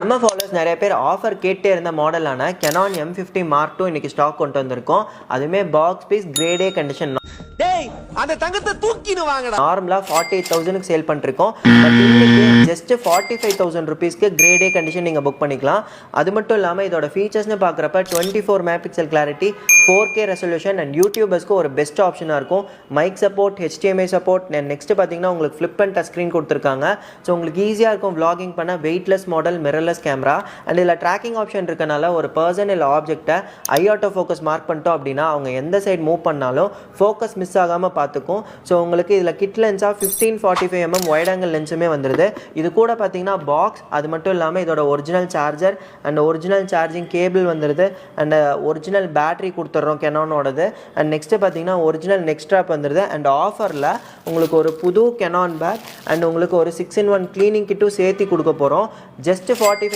நம்ம ஃபாலோவர்ஸ் நிறைய பேர் ஆஃபர் கேட்டே இருந்த மாடலான Canon M50 Mark II இன்னைக்கு ஸ்டாக் கொண்டு வந்திருக்கோம். அதுவுமே box piece grade A condition. டேய் அந்த தங்கத்தை தூக்கினு வாங்கடா. நார்மலா 48,000க்கு சேல் பண்ணிருக்கோம். பட் இன்னைக்கு ஜஸ்ட் 45,000 ரூபீஸ்க்கு கிரேட் ஏ கண்டிஷன் நீங்க புக் பண்ணிக்கலாம். அது மட்டும் இல்லாம இதோட ஃபீச்சர்ஸ்னு பார்க்கறப்ப 24 megapixel clarity, 4K resolution and யூடியூபர்ஸ்க்கு ஒரு பெஸ்ட் ஆப்ஷனா இருக்கும். Mic support, HDMI support, next பாத்தீங்கன்னா உங்களுக்கு ஃபிளிப் அண்ட் டச் ஸ்கிரீன் கொடுத்திருக்காங்க. ஸோ உங்களுக்கு ஈஸியா இருக்கும் vlogging பண்ண. Weightless model, mirrorless camera and இதில் ட்ராக்கிங் ஆப்ஷன் இருக்கனால ஒரு பர்சன் இல்லை ஆப்ஜெக்டை ஐ ஆட்டோ ஃபோக்கஸ் மார்க் பண்ணிட்டோம் அப்படின்னா அவங்க எந்த சைடு மூவ் பண்ணாலும் ஃபோக்கஸ் மிஸ் ஆகாமல் பார்த்துக்கும். ஸோ உங்களுக்கு இதில் கிட் லென்ஸாக 15-45mm வைட் ஆங்கிள் லென்ஸுமே வந்துடுது. இது கூட பார்த்தீங்கன்னா பாக்ஸ், அது மட்டும் இல்லாமல் இதோட original charger and original charging cable வந்துடுது அண்ட் ஒரிஜினல் பேட்டரி கொடுத்துட்றோம் கெனானோடது. அண்ட் நெக்ஸ்ட்டு பார்த்தீங்கன்னா ஒரிஜினல் நெக் ஸ்ட்ராப் வந்துடுது. அண்ட் ஆஃபரில் உங்களுக்கு ஒரு புது கெனான் பேக் அண்ட் உங்களுக்கு ஒரு 6-in-1 க்ளீனிங் கிட்டும் சேர்த்து கொடுக்க போகிறோம். ஜஸ்ட் 45